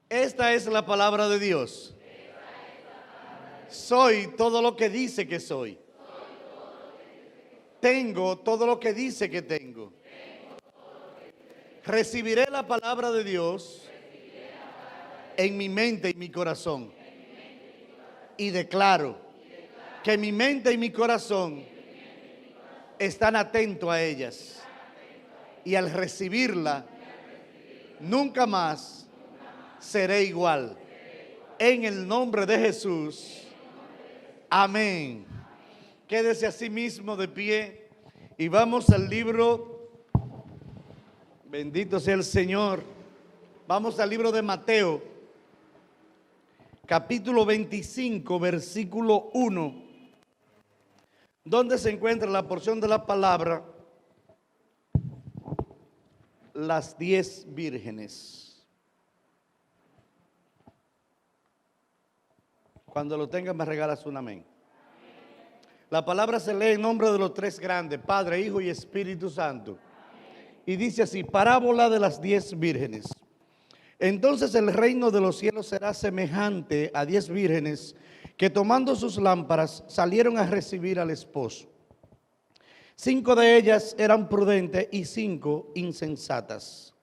Esta es la palabra de Dios. Soy todo lo que dice que soy. Tengo todo lo que dice que tengo. Recibiré la palabra de Dios en mi mente y mi corazón. Y declaro que mi mente y mi corazón están atentos a ellas. Y al recibirla, nunca más seré igual. En el nombre de Jesús. Amén. Quédese así mismo de pie y vamos al libro, bendito sea el Señor, vamos al libro de Mateo, capítulo 25, versículo 1, donde se encuentra la porción de la palabra, las 10 vírgenes. Cuando lo tengas me regalas un amén. La palabra se lee en nombre de los tres grandes, Padre, Hijo y Espíritu Santo. Y dice así, parábola de las 10 vírgenes. Entonces el reino de los cielos será semejante a 10 vírgenes que tomando sus lámparas salieron a recibir al esposo. 5 de ellas eran prudentes y 5 insensatas.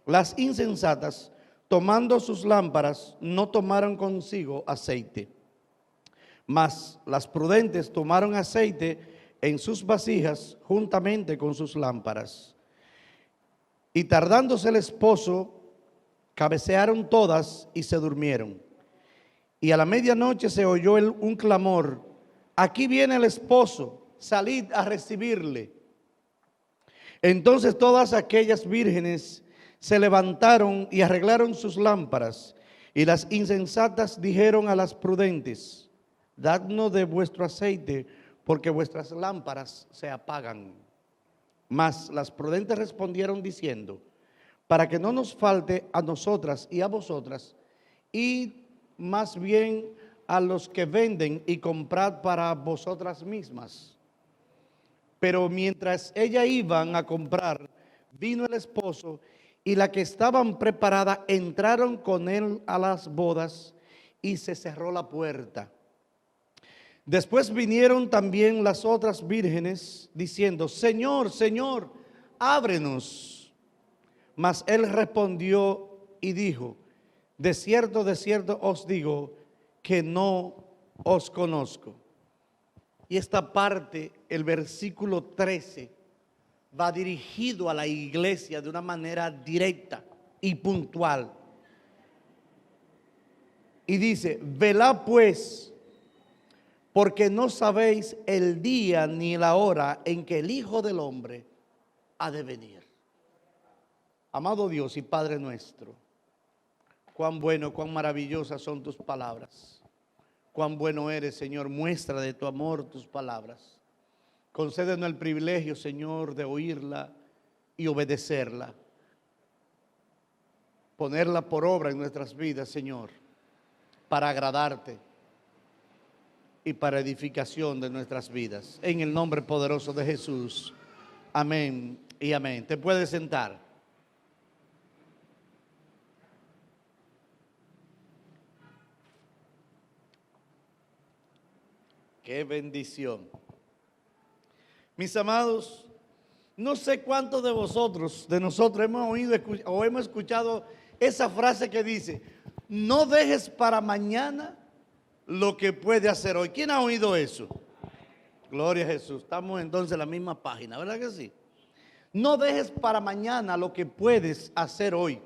Las insensatas, tomando sus lámparas, no tomaron consigo aceite. Mas las prudentes tomaron aceite en sus vasijas juntamente con sus lámparas. Y tardándose el esposo, cabecearon todas y se durmieron. Y a la medianoche se oyó un clamor: aquí viene el esposo, salid a recibirle. Entonces todas aquellas vírgenes se levantaron y arreglaron sus lámparas. Y las insensatas dijeron a las prudentes: dadnos de vuestro aceite, porque vuestras lámparas se apagan. Mas las prudentes respondieron diciendo: para que no nos falte a nosotras y a vosotras, id más bien a los que venden y comprad para vosotras mismas. Pero mientras ellas iban a comprar, vino el esposo, y las que estaban preparadas entraron con él a las bodas, y se cerró la puerta. Después vinieron también las otras vírgenes diciendo: Señor, Señor, ábrenos. Mas él respondió y dijo: de cierto os digo que no os conozco. Y esta parte, el versículo 13, va dirigido a la iglesia de una manera directa y puntual. Y dice: velad pues, porque no sabéis el día ni la hora en que el Hijo del Hombre ha de venir. Amado Dios y Padre nuestro, cuán bueno, cuán maravillosas son tus palabras. Cuán bueno eres, Señor, muestra de tu amor tus palabras. Concédenos el privilegio, Señor, de oírla y obedecerla. Ponerla por obra en nuestras vidas, Señor, para agradarte y para edificación de nuestras vidas. En el nombre poderoso de Jesús. Amén y amén. Te puedes sentar. Qué bendición. Mis amados, no sé cuántos de vosotros, de nosotros, hemos oído o hemos escuchado esa frase que dice: no dejes para mañana lo que puede hacer hoy. ¿Quién ha oído eso? Gloria a Jesús. Estamos entonces en la misma página, ¿verdad que sí? No dejes para mañana lo que puedes hacer hoy.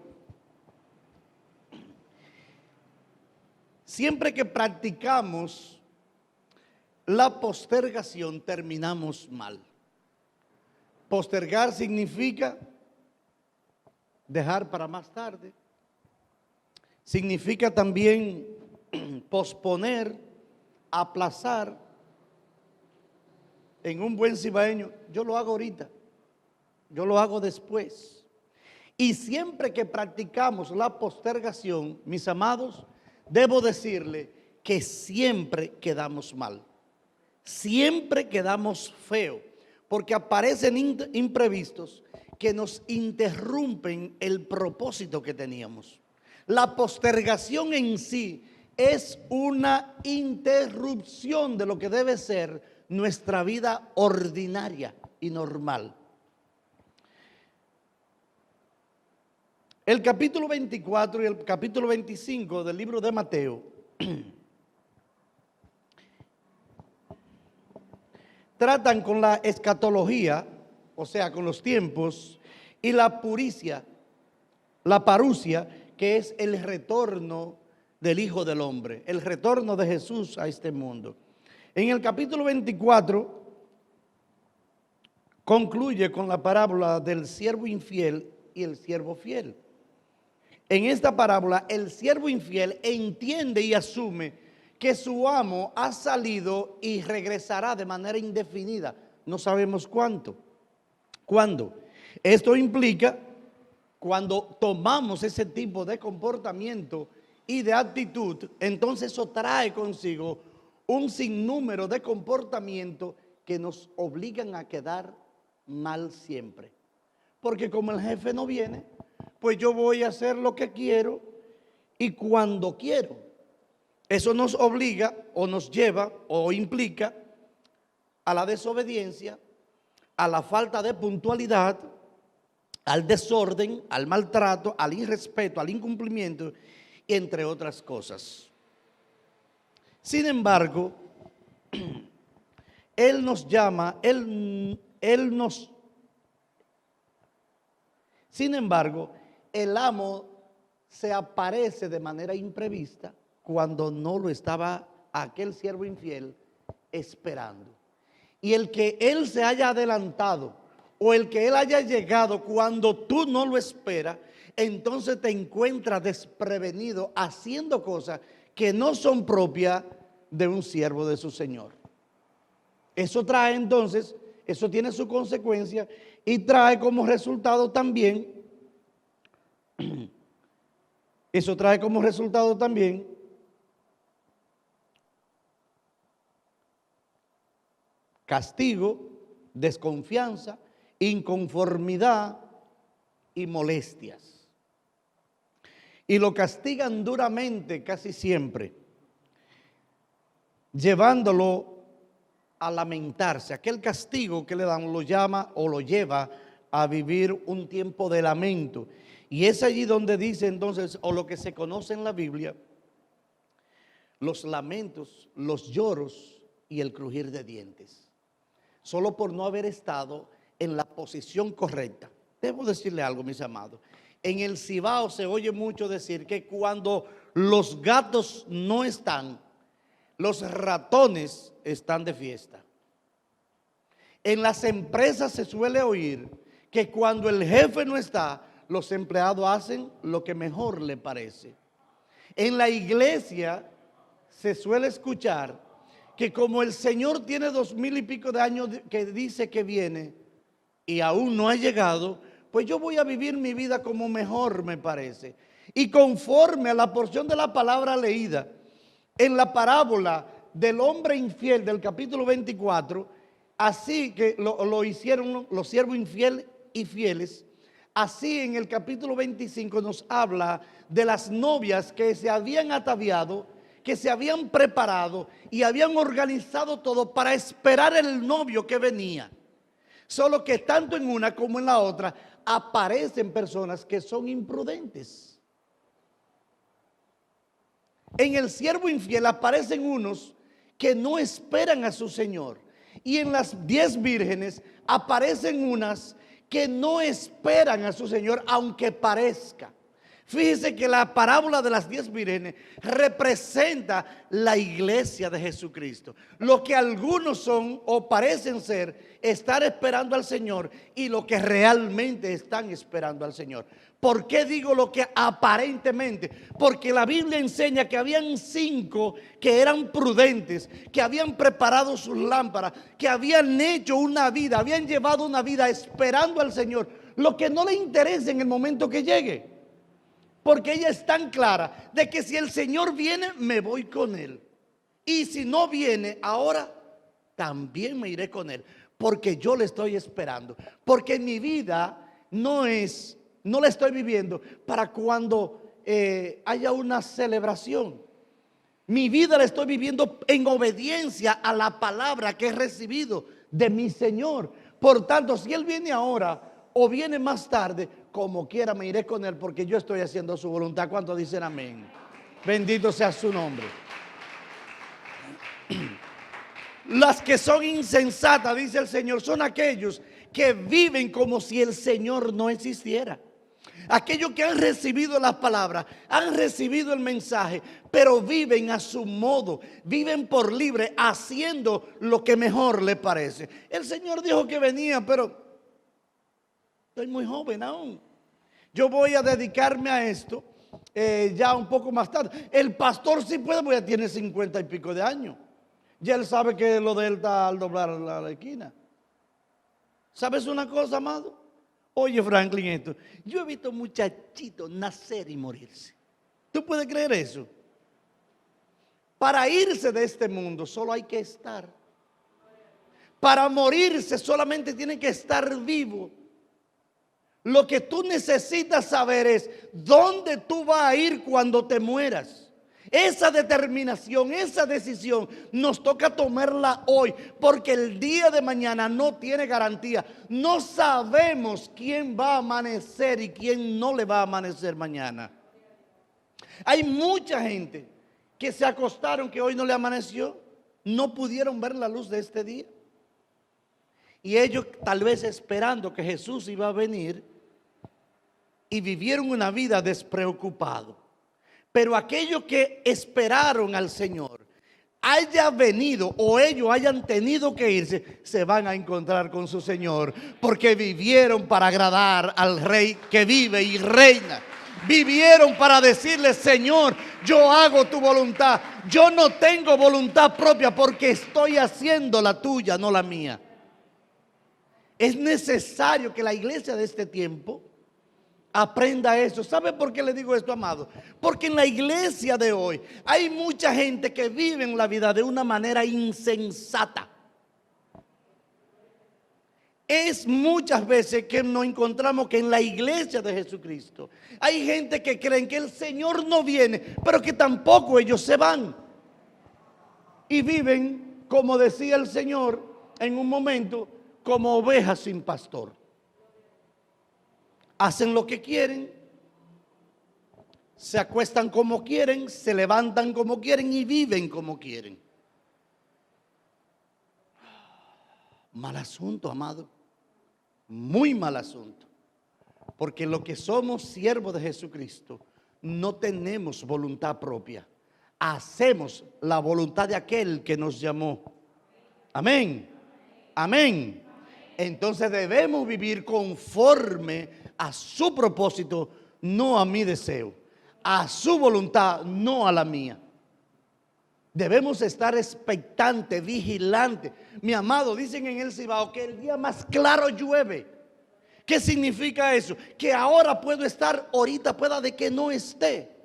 Siempre que practicamos la postergación, terminamos mal. Postergar significa dejar para más tarde. Significa también posponer, aplazar. En un buen cibaeño, yo lo hago ahorita, yo lo hago después. Y siempre que practicamos la postergación, mis amados, debo decirle que siempre quedamos mal. Siempre quedamos feo, porque aparecen imprevistos que nos interrumpen el propósito que teníamos. La postergación en sí es una interrupción de lo que debe ser nuestra vida ordinaria y normal. El capítulo 24 y el capítulo 25 del libro de Mateo tratan con la escatología, o sea, con los tiempos, y la parusia, que es el retorno del Hijo del Hombre, el retorno de Jesús a este mundo. En el capítulo 24 concluye con la parábola del siervo infiel y el siervo fiel. En esta parábola, el siervo infiel entiende y asume que su amo ha salido y regresará de manera indefinida. No sabemos cuándo. Esto implica, cuando tomamos ese tipo de comportamiento y de actitud, entonces eso trae consigo un sinnúmero de comportamientos que nos obligan a quedar mal siempre. Porque como el jefe no viene, pues yo voy a hacer lo que quiero y cuando quiero. Eso nos obliga o nos lleva o implica a la desobediencia, a la falta de puntualidad, al desorden, al maltrato, al irrespeto, al incumplimiento, entre otras cosas. Sin embargo, Él nos llama, sin embargo, el amo se aparece de manera imprevista cuando no lo estaba aquel siervo infiel esperando. Y el que él se haya adelantado o el que él haya llegado cuando tú no lo esperas, entonces te encuentras desprevenido haciendo cosas que no son propias de un siervo de su Señor. Eso trae entonces, eso tiene su consecuencia y trae como resultado también, castigo, desconfianza, inconformidad y molestias. Y lo castigan duramente casi siempre, llevándolo a lamentarse. Aquel castigo que le dan lo llama o lo lleva a vivir un tiempo de lamento. Y es allí donde dice entonces, o lo que se conoce en la Biblia, los lamentos, los lloros y el crujir de dientes. Solo por no haber estado en la posición correcta. Debo decirle algo, mis amados. En el Cibao se oye mucho decir que cuando los gatos no están, los ratones están de fiesta. En las empresas se suele oír que cuando el jefe no está, los empleados hacen lo que mejor le parece. En la iglesia se suele escuchar que como el Señor tiene 2000 y pico de años que dice que viene y aún no ha llegado, pues yo voy a vivir mi vida como mejor me parece. Y conforme a la porción de la palabra leída en la parábola del hombre infiel del capítulo 24, así que lo hicieron los siervos infieles y fieles, así en el capítulo 25 nos habla de las novias que se habían ataviado, que se habían preparado y habían organizado todo para esperar el novio que venía. Solo que tanto en una como en la otra aparecen personas que son imprudentes. En el siervo infiel aparecen unos que no esperan a su Señor. Y en las 10 vírgenes aparecen unas que no esperan a su Señor, aunque parezca. Fíjese que la parábola de las 10 vírgenes representa la iglesia de Jesucristo. Lo que algunos son o parecen ser, estar esperando al Señor y lo que realmente están esperando al Señor. ¿Por qué digo lo que aparentemente? Porque la Biblia enseña que habían 5 que eran prudentes, que habían preparado sus lámparas, que habían hecho una vida, habían llevado una vida esperando al Señor. Lo que no le interesa en el momento que llegue. Porque ella es tan clara de que si el Señor viene, me voy con Él. Y si no viene, ahora también me iré con Él. Porque yo le estoy esperando. Porque mi vida no la estoy viviendo para cuando haya una celebración. Mi vida la estoy viviendo en obediencia a la palabra que he recibido de mi Señor. Por tanto, si Él viene ahora o viene más tarde, como quiera me iré con Él, porque yo estoy haciendo su voluntad. ¿Cuántos dicen amén? Bendito sea su nombre. Las que son insensatas, dice el Señor, son aquellos que viven como si el Señor no existiera. Aquellos que han recibido las palabras, han recibido el mensaje, pero viven a su modo, viven por libre, haciendo lo que mejor les parece. El Señor dijo que venía, pero estoy muy joven aún. Yo voy a dedicarme a esto ya un poco más tarde. El pastor sí puede, porque ya tiene 50 y pico de años. Ya él sabe que lo de él está al doblar la esquina. ¿Sabes una cosa, amado? Oye, Franklin, esto. Yo he visto muchachitos nacer y morirse. ¿Tú puedes creer eso? Para irse de este mundo solo hay que estar. Para morirse solamente tiene que estar vivo. Lo que tú necesitas saber es dónde tú vas a ir cuando te mueras. Esa determinación, esa decisión nos toca tomarla hoy, porque el día de mañana no tiene garantía. No sabemos quién va a amanecer y quién no le va a amanecer mañana. Hay mucha gente que se acostaron que hoy no le amaneció, no pudieron ver la luz de este día. Y ellos tal vez esperando que Jesús iba a venir y vivieron una vida despreocupado. Pero aquellos que esperaron al Señor, haya venido o ellos hayan tenido que irse, se van a encontrar con su Señor, porque vivieron para agradar al Rey que vive y reina. Vivieron para decirle: Señor, yo hago tu voluntad. Yo no tengo voluntad propia, porque estoy haciendo la tuya, no la mía. Es necesario que la iglesia de este tiempo aprenda eso. ¿Sabe por qué le digo esto, amado? Porque en la iglesia de hoy hay mucha gente que vive en la vida de una manera insensata. Es muchas veces que nos encontramos que en la iglesia de Jesucristo hay gente que creen que el Señor no viene, pero que tampoco ellos se van. Y viven, como decía el Señor en un momento, como ovejas sin pastor. Hacen lo que quieren, se acuestan como quieren, se levantan como quieren y viven como quieren. Mal asunto, amado. Muy mal asunto. Porque lo que somos siervos de Jesucristo, no tenemos voluntad propia. Hacemos la voluntad de aquel que nos llamó. Amén. Amén. Entonces debemos vivir conforme a su propósito, no a mi deseo. A su voluntad, no a la mía. Debemos estar expectantes, vigilantes. Mi amado, dicen en el Cibao que el día más claro llueve. ¿Qué significa eso? Que ahora puedo estar, ahorita pueda de que no esté.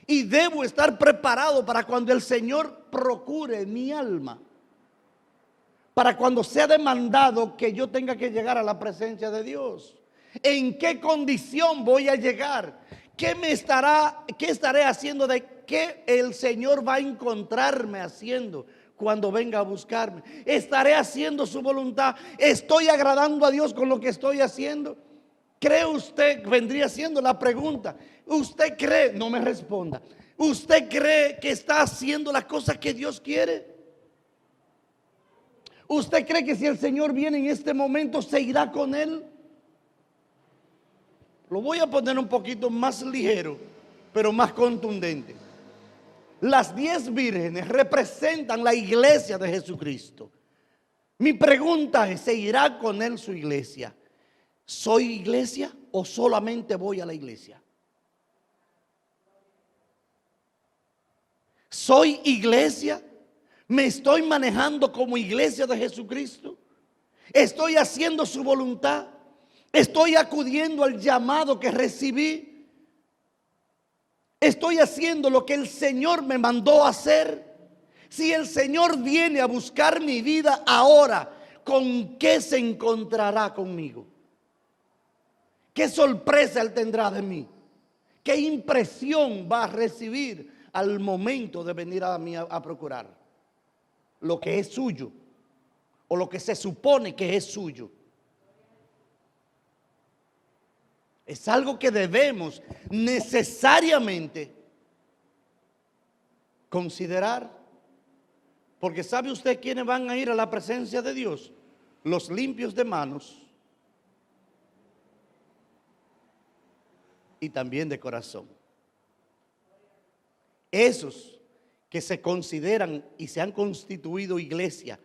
Y debo estar preparado para cuando el Señor procure mi alma. Para cuando sea demandado que yo tenga que llegar a la presencia de Dios. ¿En qué condición voy a llegar? ¿Qué estaré haciendo? ¿De qué el Señor va a encontrarme haciendo cuando venga a buscarme? ¿Estaré haciendo su voluntad? ¿Estoy agradando a Dios con lo que estoy haciendo? ¿Cree usted? Vendría siendo la pregunta. ¿Usted cree? No me responda. ¿Usted cree que está haciendo las cosas que Dios quiere? ¿Usted cree que si el Señor viene en este momento se irá con él? Lo voy a poner un poquito más ligero, pero más contundente. Las 10 vírgenes representan la iglesia de Jesucristo. Mi pregunta es: ¿se irá con él su iglesia? ¿Soy iglesia o solamente voy a la iglesia? ¿Soy iglesia? ¿Me estoy manejando como iglesia de Jesucristo? ¿Estoy haciendo su voluntad? ¿Estoy acudiendo al llamado que recibí? ¿Estoy haciendo lo que el Señor me mandó a hacer? Si el Señor viene a buscar mi vida ahora, ¿con qué se encontrará conmigo? ¿Qué sorpresa Él tendrá de mí? ¿qué impresión va a recibir al momento de venir a mí a procurar lo que es suyo o lo que se supone que es suyo? Es algo que debemos necesariamente considerar, porque ¿sabe usted quiénes van a ir a la presencia de Dios? Los limpios de manos y también de corazón. Esos que se consideran y se han constituido iglesia,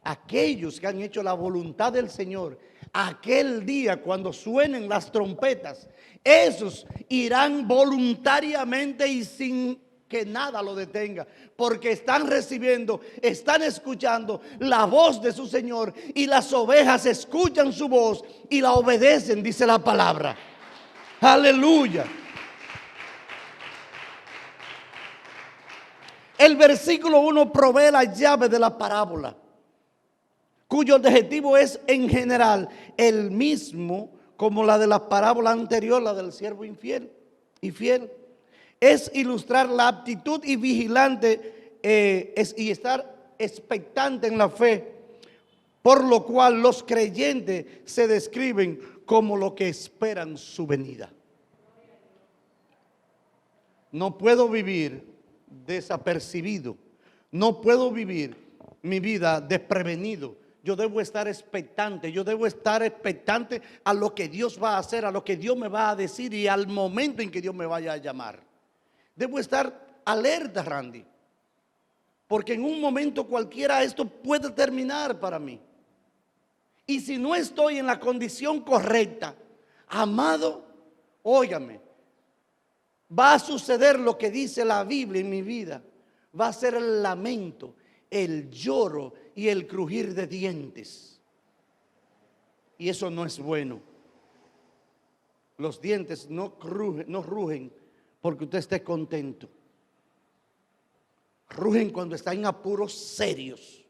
aquellos que han hecho la voluntad del Señor, aquel día cuando suenen las trompetas, esos irán voluntariamente y sin que nada lo detenga, porque están recibiendo, están escuchando la voz de su Señor, y las ovejas escuchan su voz y la obedecen, dice la palabra. Aleluya. El versículo 1 provee la llave de la parábola, cuyo objetivo es en general el mismo como la de la parábola anterior, la del siervo infiel y fiel. Es ilustrar la aptitud y vigilante y estar expectante en la fe, por lo cual los creyentes se describen como lo que esperan su venida. No puedo vivir desapercibido, no puedo vivir mi vida desprevenido. Yo debo estar expectante, a lo que Dios va a hacer, a lo que Dios me va a decir y al momento en que Dios me vaya a llamar. Debo estar alerta, Randy, porque en un momento cualquiera esto puede terminar para mí. Y si no estoy en la condición correcta, amado, óigame, va a suceder lo que dice la Biblia en mi vida. Va a ser el lamento, el lloro y el crujir de dientes. Y eso no es bueno. Los dientes no rugen porque usted esté contento. Rugen cuando está en apuros serios,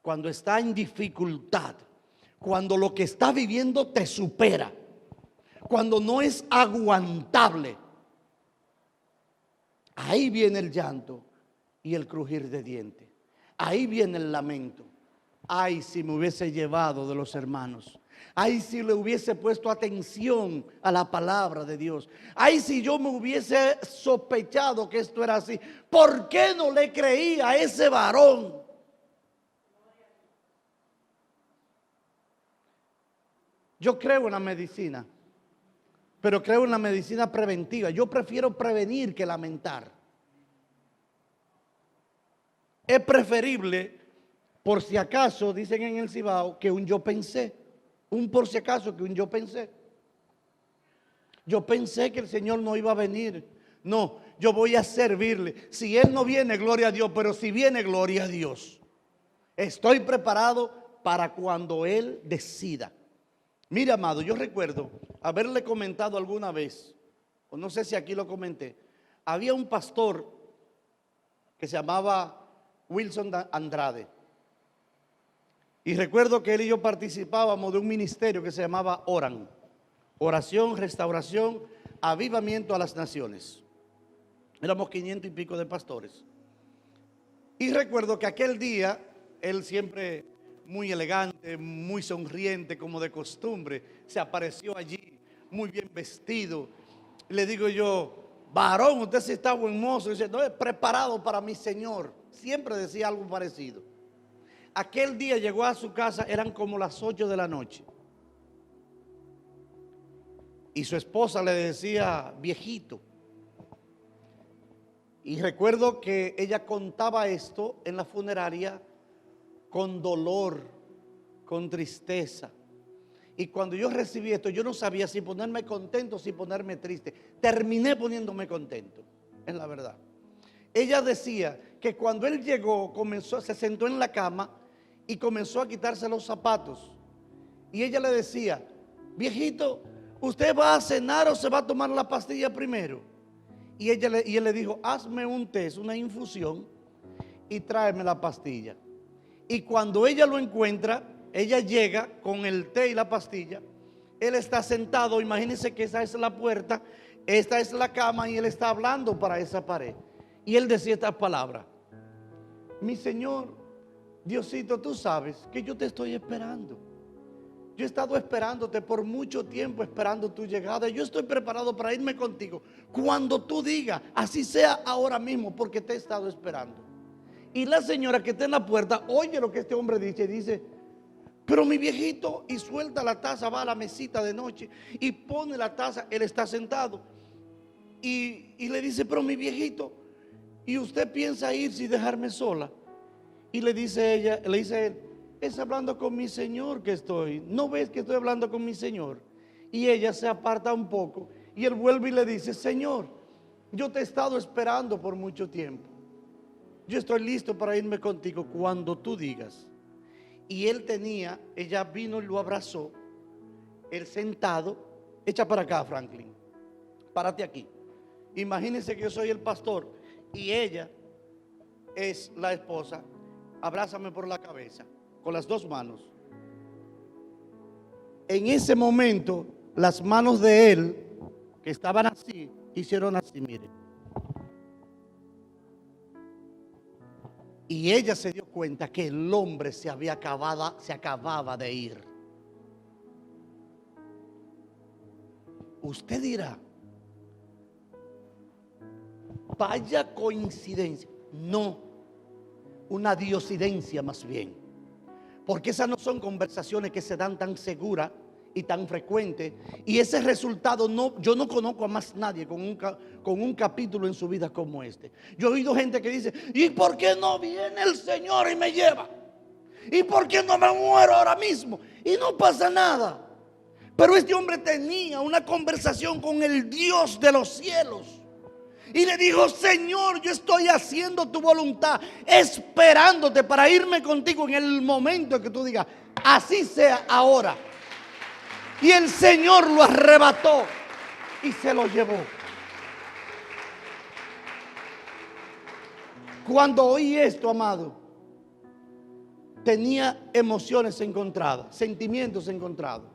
cuando está en dificultad, cuando lo que está viviendo te supera, cuando no es aguantable. Ahí viene el llanto y el crujir de dientes. Ahí viene el lamento. Ay, si me hubiese llevado de los hermanos. Ay, si le hubiese puesto atención a la palabra de Dios. Ay, si yo me hubiese sospechado que esto era así. ¿Por qué no le creí a ese varón? Yo creo en la medicina, pero creo en la medicina preventiva. Yo prefiero prevenir que lamentar. Es preferible, por si acaso, dicen en el Cibao, que un yo pensé. Un por si acaso que un yo pensé. Yo pensé que el Señor no iba a venir. No, yo voy a servirle. Si Él no viene, gloria a Dios, pero si viene, gloria a Dios. Estoy preparado para cuando Él decida. Mira, amado, yo recuerdo haberle comentado alguna vez, o no sé si aquí lo comenté, había un pastor que se llamaba Wilson Andrade. Y recuerdo que él y yo participábamos de un ministerio que se llamaba ORAN, Oración, Restauración, Avivamiento a las Naciones. Éramos 500 y pico de pastores. Y recuerdo que aquel día, él siempre muy elegante, muy sonriente como de costumbre, se apareció allí, muy bien vestido. Le digo yo, varón, usted sí está buen mozo. Dice, no, es preparado para mi Señor. Siempre decía algo parecido. Aquel día llegó a su casa, eran como las 8 de la noche. Y su esposa le decía, viejito. Y recuerdo que ella contaba esto en la funeraria con dolor, con tristeza. Y cuando yo recibí esto, yo no sabía si ponerme contento o si ponerme triste. Terminé poniéndome contento, es la verdad. Ella decía que cuando él llegó, se sentó en la cama y comenzó a quitarse los zapatos. Y ella le decía, viejito, ¿usted va a cenar o se va a tomar la pastilla primero? Y él le dijo, hazme un test, una infusión y tráeme la pastilla. Y cuando ella lo encuentra, ella llega con el té y la pastilla. Él está sentado, imagínense que esa es la puerta, esta es la cama y él está hablando para esa pared. Y él decía estas palabras: mi Señor, Diosito, tú sabes que yo te estoy esperando. Yo he estado esperándote por mucho tiempo, esperando tu llegada. Yo estoy preparado para irme contigo cuando tú digas, así sea ahora mismo, porque te he estado esperando. Y la señora que está en la puerta oye lo que este hombre dice y dice: pero mi viejito, y suelta la taza, va a la mesita de noche y pone la taza. Él está sentado y le dice: pero mi viejito, ¿y usted piensa irse y dejarme sola? Y le dice ella, le dice él: es hablando con mi Señor que estoy. ¿No ves que estoy hablando con mi Señor? Y ella se aparta un poco y él vuelve y le dice: Señor, yo te he estado esperando por mucho tiempo. Yo estoy listo para irme contigo cuando tú digas. Y ella vino y lo abrazó, él sentado. Echa para acá, Franklin, párate aquí. Imagínense que yo soy el pastor y ella es la esposa. Abrázame por la cabeza con las dos manos. En ese momento, las manos de él, que estaban así, hicieron así, miren. Y ella se dio cuenta que el hombre se acababa de ir. Usted dirá: vaya coincidencia. No, una diosidencia más bien. Porque esas no son conversaciones que se dan tan seguras y tan frecuentes. Y ese resultado, yo no conozco a más nadie con un capítulo en su vida como este. Yo he oído gente que dice: ¿y por qué no viene el Señor y me lleva? ¿Y por qué no me muero ahora mismo? Y no pasa nada. Pero este hombre tenía una conversación con el Dios de los cielos. Y le dijo: Señor, yo estoy haciendo tu voluntad, esperándote para irme contigo en el momento que tú digas, así sea ahora. Y el Señor lo arrebató y se lo llevó. Cuando oí esto, amado, tenía emociones encontradas, sentimientos encontrados.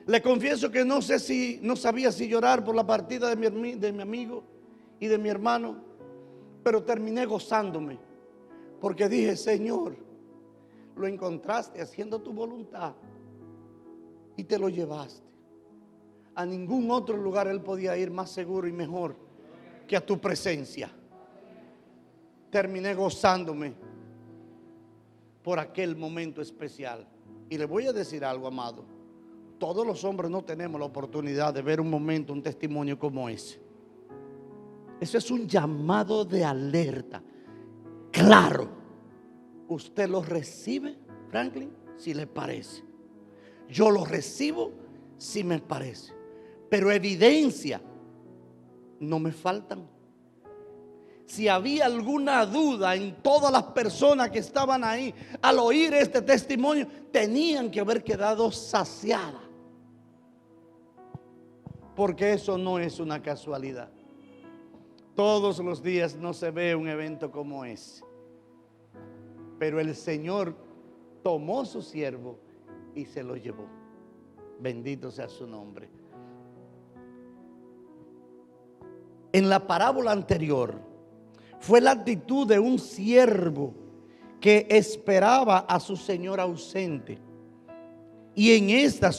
Le confieso que no sabía si llorar por la partida de mi amigo y de mi hermano, pero terminé gozándome, porque dije: Señor, lo encontraste haciendo tu voluntad y te lo llevaste. A ningún otro lugar él podía ir más seguro y mejor que a tu presencia. Terminé gozándome por aquel momento especial. Y le voy a decir algo, amado: todos los hombres no tenemos la oportunidad de ver un momento, un testimonio como ese. Eso es un llamado de alerta. Claro, usted lo recibe, Franklin, si le parece. Yo lo recibo si me parece. Pero evidencia no me faltan. Si había alguna duda en todas las personas que estaban ahí al oír este testimonio, tenían que haber quedado saciadas. Porque eso no es una casualidad. Todos los días no se ve un evento como ese. Pero el Señor tomó su siervo y se lo llevó. Bendito sea su nombre. En la parábola anterior fue la actitud de un siervo que esperaba a su señor ausente. Y en esta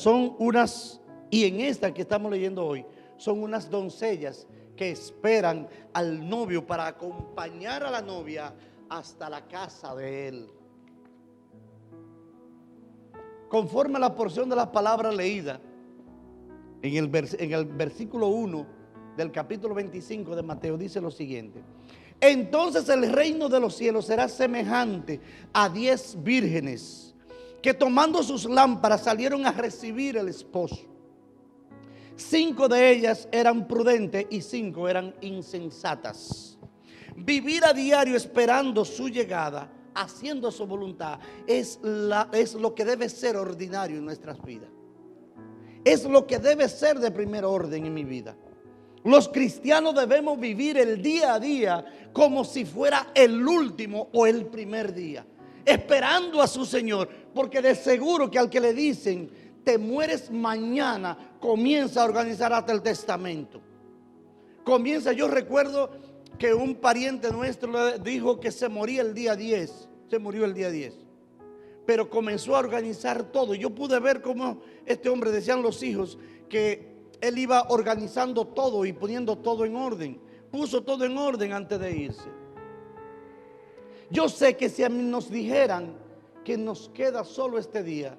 que estamos leyendo hoy, son unas doncellas que esperan al novio para acompañar a la novia hasta la casa de él. Conforme a la porción de la palabra leída en el versículo 1 del capítulo 25 de Mateo, dice lo siguiente: entonces el reino de los cielos será semejante a 10 vírgenes que, tomando sus lámparas, salieron a recibir al esposo. 5 de ellas eran prudentes y 5 eran insensatas. Vivir a diario esperando su llegada, haciendo su voluntad, es lo que debe ser ordinario en nuestras vidas. Es lo que debe ser de primer orden en mi vida. Los cristianos debemos vivir el día a día como si fuera el último o el primer día, esperando a su Señor, porque de seguro que al que le dicen: te mueres mañana, comienza a organizar hasta el testamento. Comienza, yo recuerdo que un pariente nuestro le dijo que se moría el día 10, se murió el día 10, pero comenzó a organizar todo. Yo pude ver cómo este hombre, decían los hijos, que él iba organizando todo y poniendo todo en orden. Puso todo en orden antes de irse. Yo sé que si a mí nos dijeran que nos queda solo este día,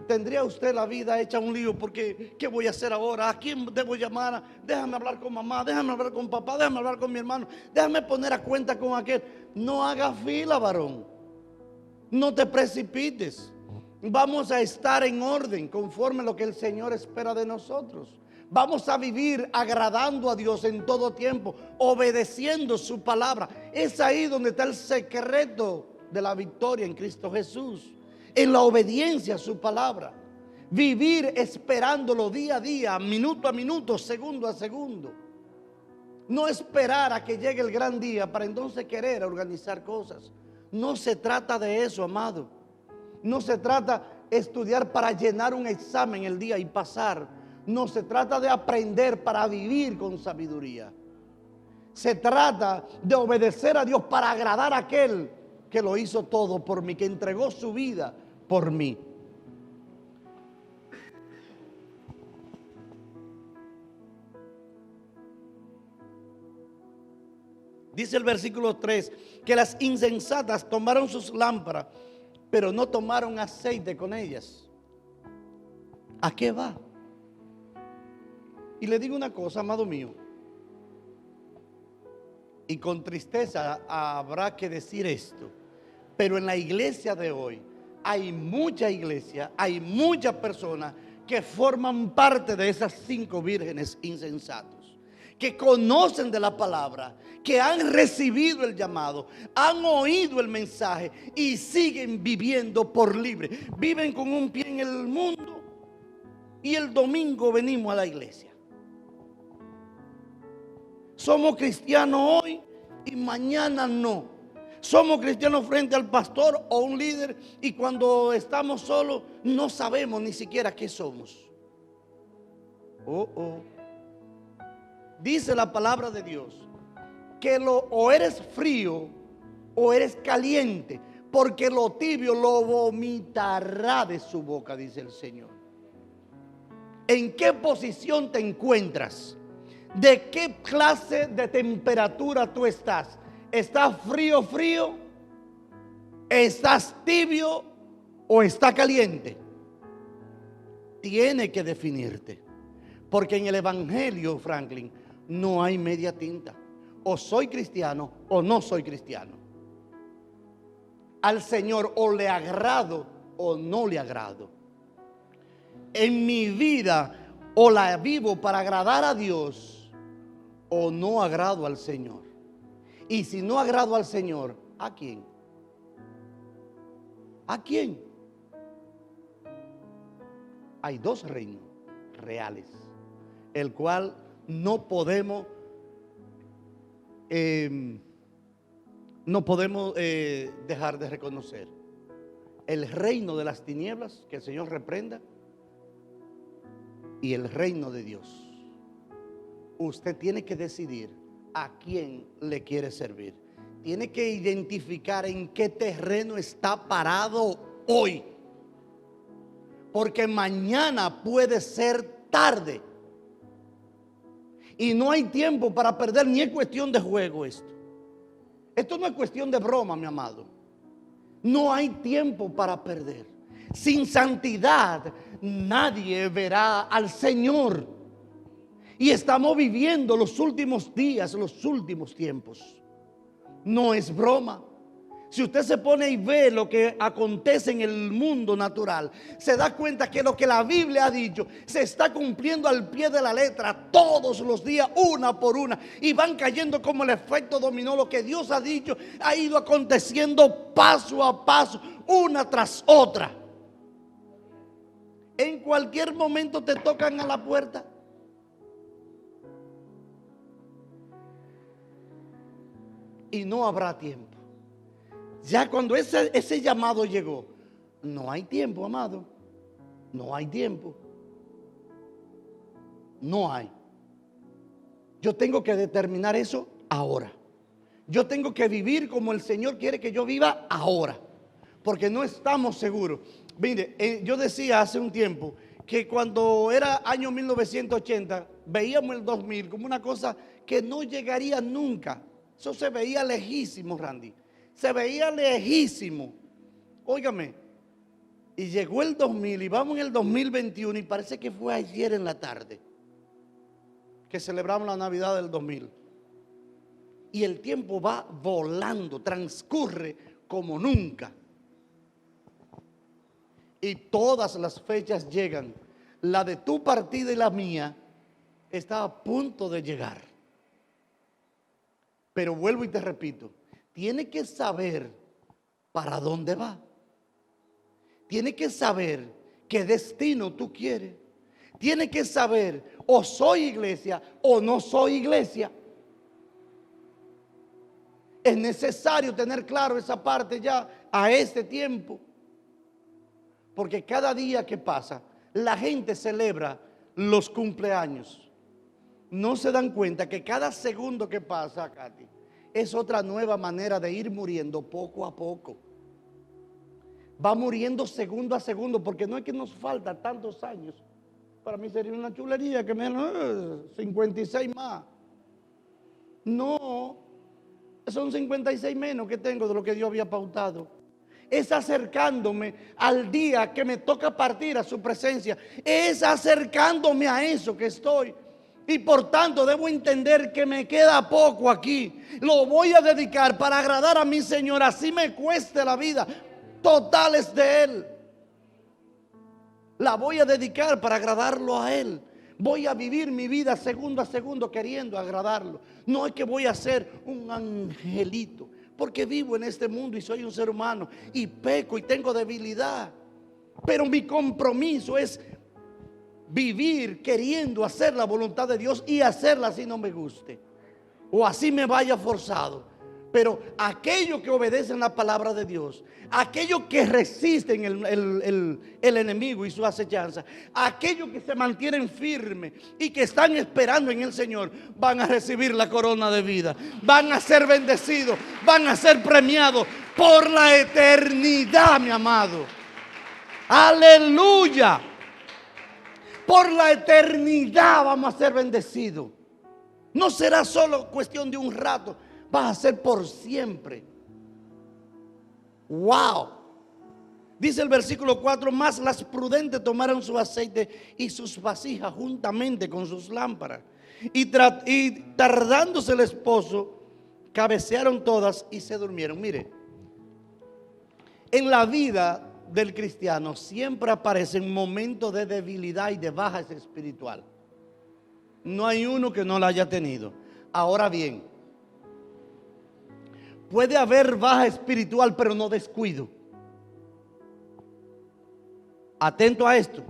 tendría usted la vida hecha un lío, porque ¿qué voy a hacer ahora? ¿A quién debo llamar? Déjame hablar con mamá, déjame hablar con papá, déjame hablar con mi hermano, déjame poner a cuenta con aquel. No haga fila, varón. No te precipites. Vamos a estar en orden conforme a lo que el Señor espera de nosotros. Vamos a vivir agradando a Dios en todo tiempo, obedeciendo su palabra. Es ahí donde está el secreto de la victoria en Cristo Jesús. En la obediencia a su palabra. Vivir esperándolo día a día, minuto a minuto, segundo a segundo. No esperar a que llegue el gran día para entonces querer organizar cosas. No se trata de eso, amado. No se trata de estudiar para llenar un examen el día y pasar. No se trata de aprender para vivir con sabiduría. Se trata de obedecer a Dios para agradar a aquel que lo hizo todo por mí, que entregó su vida por mí. Dice el versículo 3, que las insensatas tomaron sus lámparas, pero no tomaron aceite con ellas. ¿A qué va? Y le digo una cosa, amado mío, y con tristeza habrá que decir esto, pero en la iglesia de hoy hay mucha iglesia, hay muchas personas que forman parte de esas 5 vírgenes insensatos, que conocen de la palabra, que han recibido el llamado, han oído el mensaje y siguen viviendo por libre. Viven con un pie en el mundo y el domingo venimos a la iglesia. Somos cristianos hoy y mañana no. Somos cristianos frente al pastor o un líder y cuando estamos solos no sabemos ni siquiera qué somos. Dice la palabra de Dios que o eres frío o eres caliente, porque lo tibio lo vomitará de su boca, dice el Señor. ¿En qué posición te encuentras? ¿De qué clase de temperatura tú estás? ¿Estás frío, frío? ¿Estás tibio o está caliente? Tiene que definirte. Porque en el evangelio, Franklin, no hay media tinta. O soy cristiano o no soy cristiano. Al Señor o le agrado o no le agrado. En mi vida o la vivo para agradar a Dios o no agrado al Señor. Y si no agrado al Señor, ¿a quién? ¿A quién? Hay 2 reinos reales, el cual no podemos dejar de reconocer. El reino de las tinieblas, que el Señor reprenda, y el reino de Dios. Usted tiene que decidir a quién le quiere servir. Tiene que identificar en qué terreno está parado hoy. Porque mañana puede ser tarde. Y no hay tiempo para perder, ni es cuestión de juego esto. Esto no es cuestión de broma, mi amado. No hay tiempo para perder. Sin santidad nadie verá al Señor. Y estamos viviendo los últimos días, los últimos tiempos. No es broma. Si usted se pone y ve lo que acontece en el mundo natural, se da cuenta que lo que la Biblia ha dicho se está cumpliendo al pie de la letra todos los días, una por una, y van cayendo como el efecto dominó. Lo que Dios ha dicho ha ido aconteciendo paso a paso, una tras otra. En cualquier momento te tocan a la puerta. Y no habrá tiempo. Ya cuando ese llamado llegó, no hay tiempo, amado. No hay tiempo. No hay. Yo tengo que determinar eso ahora. Yo tengo que vivir como el Señor quiere que yo viva ahora, porque no estamos seguros. Mire, yo decía hace un tiempo que cuando era año 1980 veíamos el 2000 como una cosa que no llegaría nunca. Eso se veía lejísimo, Randy. Se veía lejísimo. Óigame, y llegó el 2000 y vamos en el 2021 y parece que fue ayer en la tarde que celebramos la Navidad del 2000. Y el tiempo va volando, transcurre como nunca. Y todas las fechas llegan. La de tu partida y la mía está a punto de llegar. Pero vuelvo y te repito, tiene que saber para dónde va. Tiene que saber qué destino tú quieres. Tiene que saber, o soy iglesia o no soy iglesia. Es necesario tener claro esa parte ya a este tiempo. Porque cada día que pasa, la gente celebra los cumpleaños. No se dan cuenta que cada segundo que pasa, Katy, es otra nueva manera de ir muriendo poco a poco. Va muriendo segundo a segundo, porque no es que nos falta tantos años. Para mí sería una chulería que me den 56 más. No, son 56 menos que tengo de lo que Dios había pautado. Es acercándome al día que me toca partir a su presencia. Es acercándome a eso que estoy. Y por tanto debo entender que me queda poco aquí. Lo voy a dedicar para agradar a mi Señor, así me cueste la vida. Totales de Él. La voy a dedicar para agradarlo a Él. Voy a vivir mi vida segundo a segundo queriendo agradarlo. No es que voy a ser un angelito, porque vivo en este mundo y soy un ser humano y peco y tengo debilidad. Pero mi compromiso es vivir queriendo hacer la voluntad de Dios y hacerla así no me guste o así me vaya forzado. Pero aquellos que obedecen la palabra de Dios, aquellos que resisten el enemigo y su acechanza, aquellos que se mantienen firmes y que están esperando en el Señor, van a recibir la corona de vida, van a ser bendecidos, van a ser premiados por la eternidad, mi amado. Aleluya. Por la eternidad vamos a ser bendecidos. No será solo cuestión de un rato, va a ser por siempre. Wow. Dice el versículo 4: más las prudentes tomaron su aceite y sus vasijas juntamente con sus lámparas. Y tardándose el esposo, cabecearon todas y se durmieron. Mire, en la vida del cristiano siempre aparecen momentos de debilidad y de baja espiritual. No hay uno que no la haya tenido. Ahora bien, puede haber baja espiritual, pero no descuido. Atento a esto.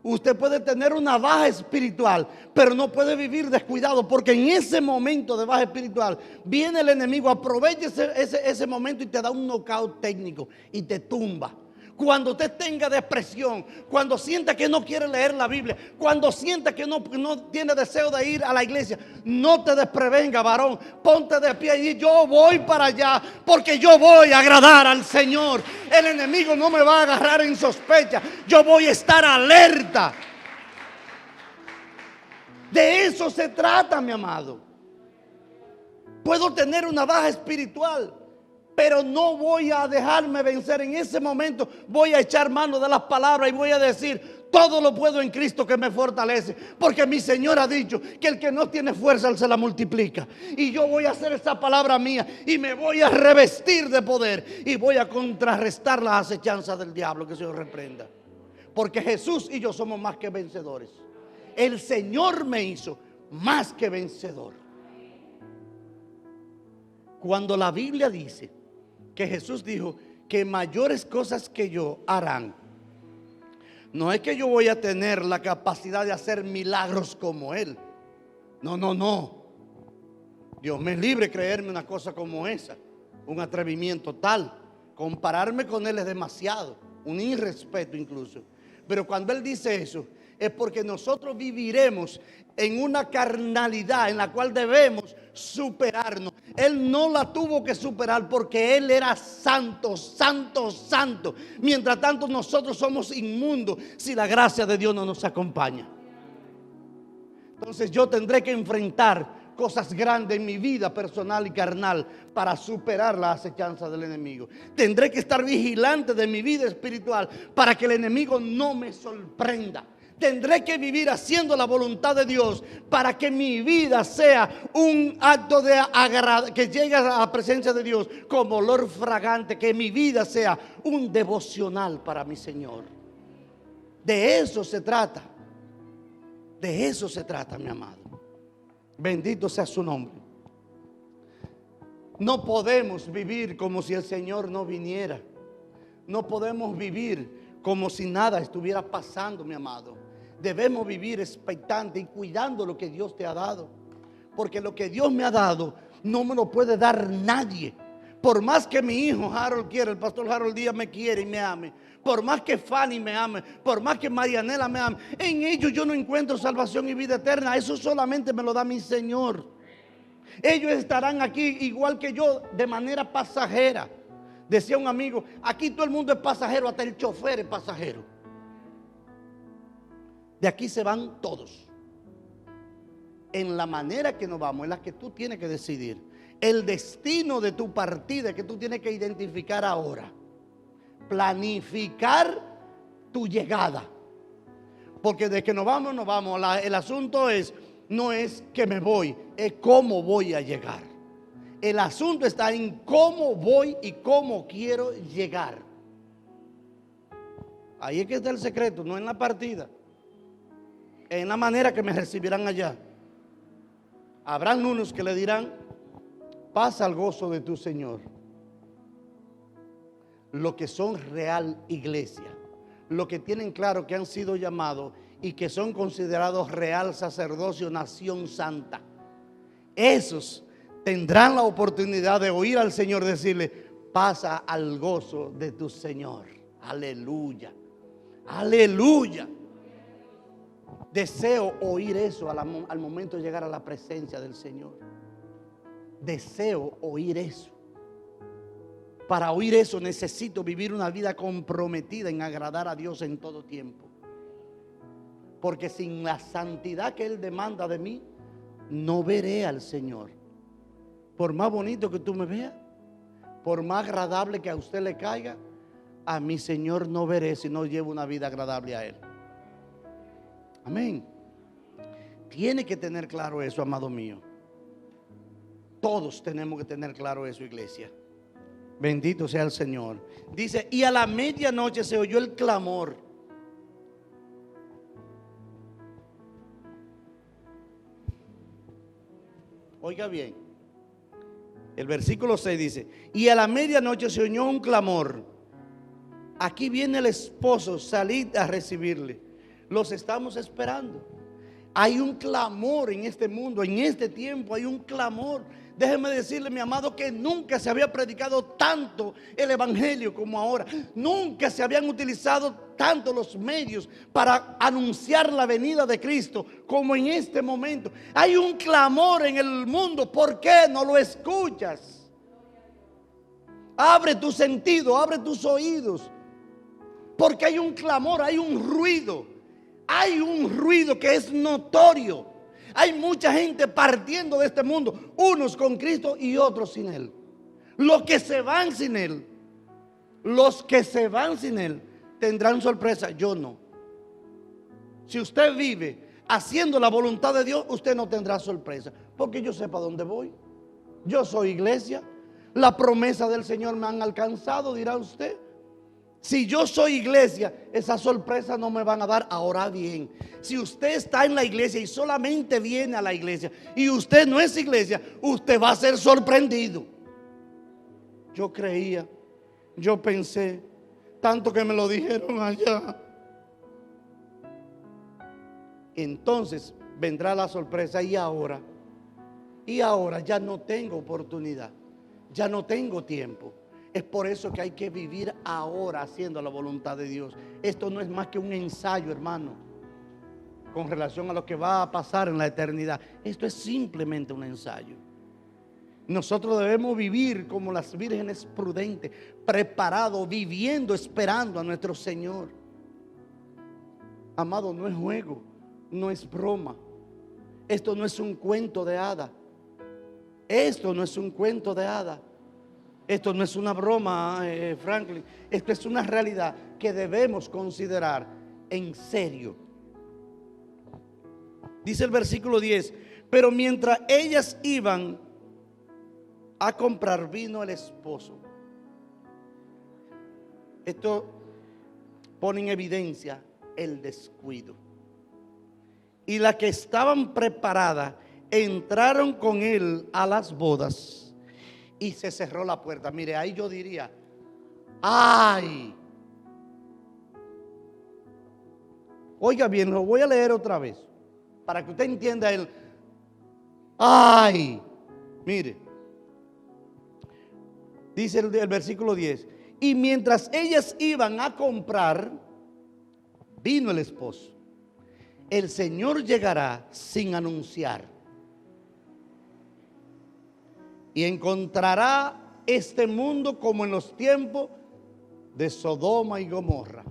Usted puede tener una baja espiritual, pero no puede vivir descuidado, porque en ese momento de baja espiritual viene el enemigo, aprovecha ese momento y te da un knockout técnico y te tumba. Cuando usted tenga depresión, cuando sienta que no quiere leer la Biblia, cuando sienta que no tiene deseo de ir a la iglesia, no te desprevenga, varón. Ponte de pie y di: yo voy para allá, porque yo voy a agradar al Señor. El enemigo no me va a agarrar en sospecha. Yo voy a estar alerta. De eso se trata, mi amado. Puedo tener una baja espiritual, pero no voy a dejarme vencer. En ese momento voy a echar mano de las palabras y voy a decir: todo lo puedo en Cristo que me fortalece. Porque mi Señor ha dicho que el que no tiene fuerza, Él se la multiplica. Y yo voy a hacer esa palabra mía y me voy a revestir de poder y voy a contrarrestar las acechanzas del diablo. Que se Dios reprenda. Porque Jesús y yo somos más que vencedores. El Señor me hizo más que vencedor. Cuando la Biblia dice que Jesús dijo que mayores cosas que yo harán, no es que yo voy a tener la capacidad de hacer milagros como Él. No, no, no. Dios me libre creerme una cosa como esa, un atrevimiento tal. Compararme con Él es demasiado, un irrespeto incluso. Pero cuando Él dice eso, es porque nosotros viviremos en una carnalidad en la cual debemos superarnos. Él no la tuvo que superar porque Él era santo, santo, santo. Mientras tanto nosotros somos inmundos si la gracia de Dios no nos acompaña. Entonces yo tendré que enfrentar cosas grandes en mi vida personal y carnal para superar la acechanza del enemigo. Tendré que estar vigilante de mi vida espiritual para que el enemigo no me sorprenda. Tendré que vivir haciendo la voluntad de Dios para que mi vida sea un acto de agrado, que llegue a la presencia de Dios como olor fragante, que mi vida sea un devocional para mi Señor. De eso se trata. De eso se trata, mi amado. Bendito sea su nombre. No podemos vivir como si el Señor no viniera. No podemos vivir como si nada estuviera pasando, mi amado. Debemos vivir expectante y cuidando lo que Dios te ha dado. Porque lo que Dios me ha dado no me lo puede dar nadie. Por más que mi hijo Harold quiera, el pastor Harold Díaz me quiere y me ame, por más que Fanny me ame, por más que Marianela me ame, en ellos yo no encuentro salvación y vida eterna. Eso solamente me lo da mi Señor. Ellos estarán aquí igual que yo, de manera pasajera. Decía un amigo, aquí todo el mundo es pasajero, hasta el chofer es pasajero. De aquí se van todos. En la manera que nos vamos, es la que tú tienes que decidir. El destino de tu partida que tú tienes que identificar ahora. Planificar tu llegada. Porque de que nos vamos, nos vamos. El asunto no es que me voy, es cómo voy a llegar. El asunto está en cómo voy y cómo quiero llegar. Ahí es que está el secreto, no en la partida. En la manera que me recibirán allá. Habrán unos que le dirán: pasa al gozo de tu Señor. Los que son real iglesia, los que tienen claro que han sido llamados y que son considerados real sacerdocio, nación santa, esos tendrán la oportunidad de oír al Señor decirle: pasa al gozo de tu Señor. Aleluya, aleluya. Deseo oír eso al momento de llegar a la presencia del Señor. Deseo oír eso. Para oír eso necesito vivir una vida comprometida en agradar a Dios en todo tiempo. Porque sin la santidad que Él demanda de mí, no veré al Señor. Por más bonito que tú me veas, por más agradable que a usted le caiga, a mi Señor no veré si no llevo una vida agradable a Él. Amén. Tiene que tener claro eso, amado mío. Todos tenemos que tener claro eso, iglesia. Bendito sea el Señor. Dice: y a la medianoche se oyó el clamor. Oiga bien. El versículo 6 dice: y a la medianoche se oyó un clamor. Aquí viene el esposo, salid a recibirle. Los estamos esperando. Hay un clamor en este mundo, en este tiempo hay un clamor. Déjeme decirle, mi amado, que nunca se había predicado tanto el evangelio como ahora. Nunca se habían utilizado tanto los medios para anunciar la venida de Cristo como en este momento. Hay un clamor en el mundo. ¿Por qué no lo escuchas? Abre tu sentido, abre tus oídos. Porque hay un clamor, hay un ruido. Hay un ruido que es notorio. Hay mucha gente partiendo de este mundo, unos con Cristo y otros sin Él. Los que se van sin Él, tendrán sorpresa. Yo no. Si usted vive haciendo la voluntad de Dios, usted no tendrá sorpresa. Porque yo sé para dónde voy. Yo soy iglesia. La promesa del Señor me han alcanzado, dirá usted. Si yo soy iglesia, esas sorpresas no me van a dar. Ahora bien, si usted está en la iglesia y solamente viene a la iglesia y usted no es iglesia, usted va a ser sorprendido. Yo creía, yo pensé, tanto que me lo dijeron allá. Entonces vendrá la sorpresa. Y ahora ya no tengo oportunidad, ya no tengo tiempo. Es por eso que hay que vivir ahora haciendo la voluntad de Dios. Esto no es más que un ensayo, hermano, con relación a lo que va a pasar en la eternidad. Esto es simplemente un ensayo. Nosotros debemos vivir como las vírgenes prudentes, preparados, viviendo, esperando a nuestro Señor. Amado, no es juego, no es broma. Esto no es un cuento de hada. Esto no es un cuento de hada. Esto no es una broma, Franklin. Esto es una realidad que debemos considerar en serio. Dice el versículo 10, pero mientras ellas iban a comprar, vino el esposo. Esto pone en evidencia el descuido. Y las que estaban preparadas entraron con él a las bodas y se cerró la puerta. Mire, ahí yo diría, ¡ay! Oiga bien, lo voy a leer otra vez para que usted entienda el ¡ay! Mire, dice el versículo 10, y mientras ellas iban a comprar, vino el esposo. El Señor llegará sin anunciar y encontrará este mundo como en los tiempos de Sodoma y Gomorra,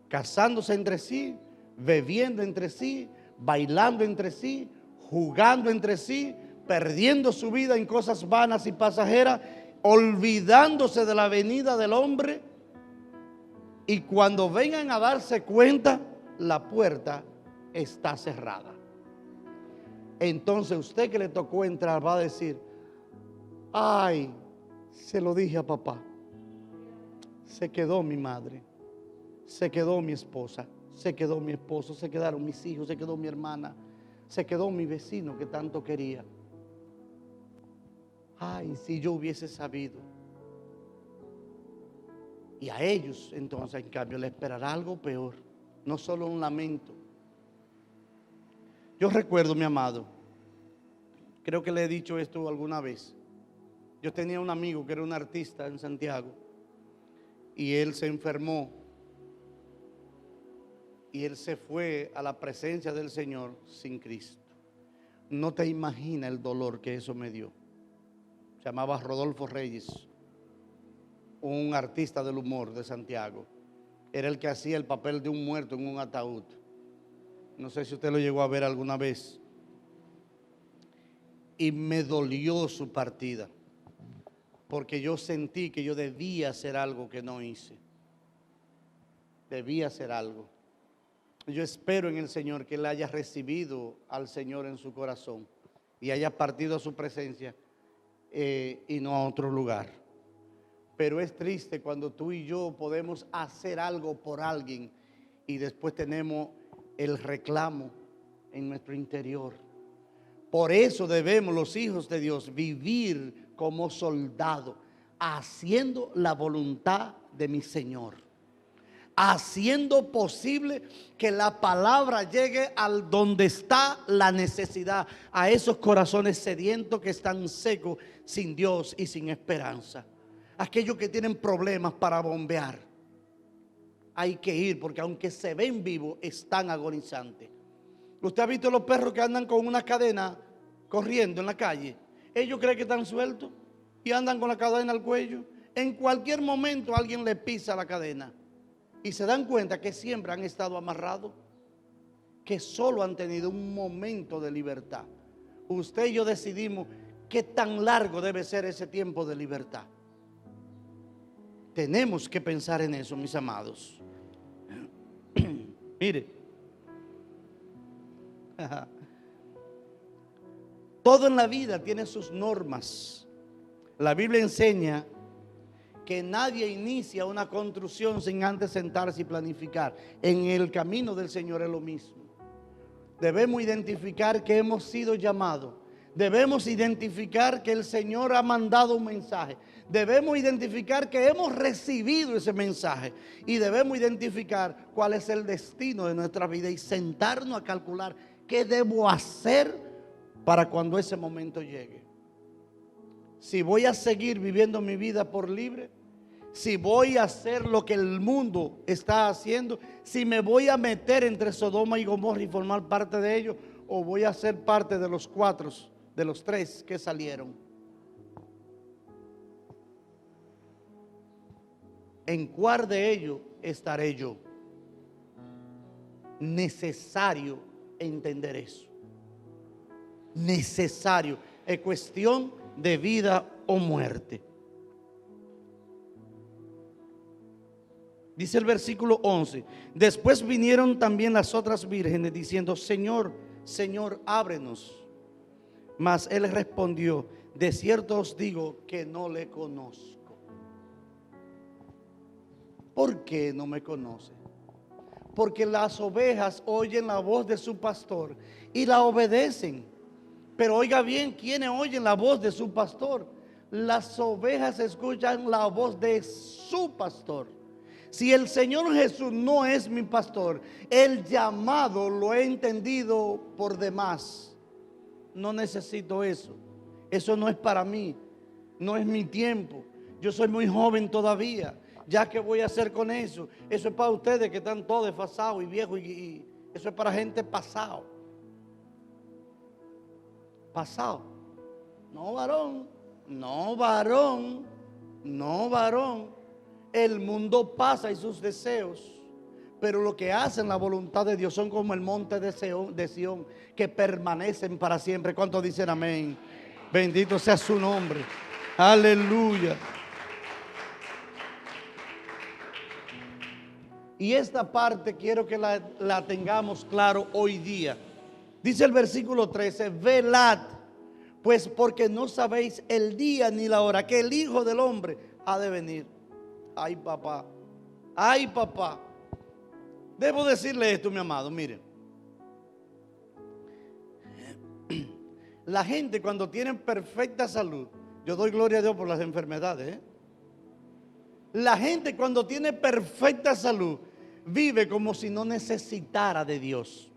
casándose entre sí, bebiendo entre sí, bailando entre sí, jugando entre sí, perdiendo su vida en cosas vanas y pasajeras, olvidándose de la venida del hombre, y cuando vengan a darse cuenta, la puerta está cerrada. Entonces usted que le tocó entrar va a decir, ay, se lo dije a papá, se quedó mi madre, se quedó mi esposa, se quedó mi esposo, se quedaron mis hijos, se quedó mi hermana, se quedó mi vecino que tanto quería. Ay, si yo hubiese sabido. Y a ellos entonces en cambio les esperará algo peor, no solo un lamento. Yo recuerdo, mi amado, creo que le he dicho esto alguna vez. Yo tenía un amigo que era un artista en Santiago y él se enfermó y él se fue a la presencia del Señor sin Cristo. No te imaginas el dolor que eso me dio. Se llamaba Rodolfo Reyes, un artista del humor de Santiago. Era el que hacía el papel de un muerto en un ataúd. No sé si usted lo llegó a ver alguna vez. Y me dolió su partida, porque yo sentí que yo debía hacer algo que no hice. Debía hacer algo. Yo espero en el Señor que él haya recibido al Señor en su corazón y haya partido a su presencia y no a otro lugar. Pero es triste cuando tú y yo podemos hacer algo por alguien y después tenemos el reclamo en nuestro interior. Por eso debemos los hijos de Dios vivir como soldados, haciendo la voluntad de mi Señor, haciendo posible que la palabra llegue al donde está la necesidad, a esos corazones sedientos que están secos, sin Dios y sin esperanza. Aquellos que tienen problemas para bombear, hay que ir, porque aunque se ven vivos, están agonizantes. ¿Usted ha visto los perros que andan con una cadena corriendo en la calle? Ellos creen que están sueltos y andan con la cadena al cuello. En cualquier momento alguien le pisa la cadena y se dan cuenta que siempre han estado amarrados, que solo han tenido un momento de libertad. Usted y yo decidimos qué tan largo debe ser ese tiempo de libertad. Tenemos que pensar en eso, mis amados. Mire, todo en la vida tiene sus normas. La Biblia enseña que nadie inicia una construcción sin antes sentarse y planificar. En el camino del Señor es lo mismo. Debemos identificar que hemos sido llamados. Debemos identificar que el Señor ha mandado un mensaje. Debemos identificar que hemos recibido ese mensaje. Y debemos identificar cuál es el destino de nuestra vida y sentarnos a calcular qué debo hacer para cuando ese momento llegue. si voy a seguir viviendo mi vida por libre, si voy a hacer lo que el mundo está haciendo, si me voy a meter entre Sodoma y Gomorra y formar parte de ellos, o voy a ser parte de los 4, de los 3 que salieron. ¿En cuál de ellos estaré yo? Necesario entender eso. Necesario. Es cuestión de vida o muerte. Dice el versículo 11: después vinieron también las otras vírgenes diciendo: Señor, Señor, ábrenos. Mas él respondió: de cierto os digo que no le conozco. ¿Por qué no me conoce? Porque las ovejas oyen la voz de su pastor y la obedecen. Pero oiga bien, ¿quiénes oyen la voz de su pastor? Las ovejas escuchan la voz de su pastor. Si el Señor Jesús no es mi pastor, el llamado lo he entendido por demás. No necesito eso. Eso no es para mí. No es mi tiempo. Yo soy muy joven todavía. ¿Ya qué voy a hacer con eso? Eso es para ustedes que están todos desfasados y viejos. Y eso es para gente pasado. Pasado. No varón. No varón. No varón. El mundo pasa y sus deseos. Pero lo que hacen la voluntad de Dios son como el monte de Sión, que permanecen para siempre. ¿Cuántos dicen amén? Bendito sea su nombre. Aleluya. Y esta parte quiero que la tengamos claro hoy día. Dice el versículo 13: velad, pues porque no sabéis el día ni la hora que el Hijo del Hombre ha de venir. Ay, papá. Ay, papá. Debo decirle esto, mi amado, miren. La gente cuando tiene perfecta salud, yo doy gloria a Dios por las enfermedades, La gente cuando tiene perfecta salud vive como si no necesitara de Dios.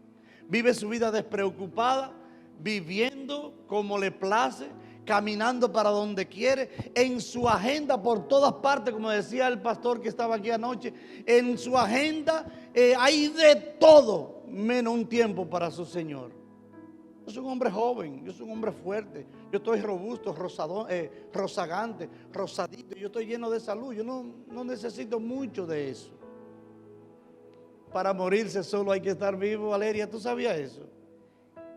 Vive su vida despreocupada, viviendo como le place, caminando para donde quiere, en su agenda por todas partes, como decía el pastor que estaba aquí anoche, en su agenda hay de todo, menos un tiempo para su Señor. Yo soy un hombre joven, yo soy un hombre fuerte, yo estoy robusto, rozagante, rosadito, yo estoy lleno de salud, yo no necesito mucho de eso. Para morirse solo hay que estar vivo, Valeria, ¿tú sabías eso?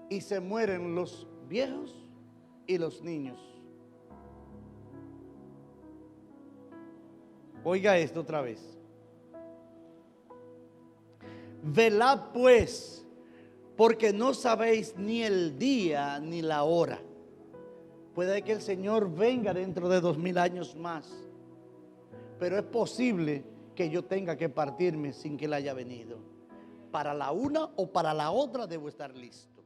Y se mueren los viejos y los niños. Oiga esto otra vez. Velad pues, porque no sabéis ni el día ni la hora. Puede que el Señor venga dentro de 2000 años más, pero es posible que yo tenga que partirme sin que Él haya venido. Para la una o para la otra debo estar listo.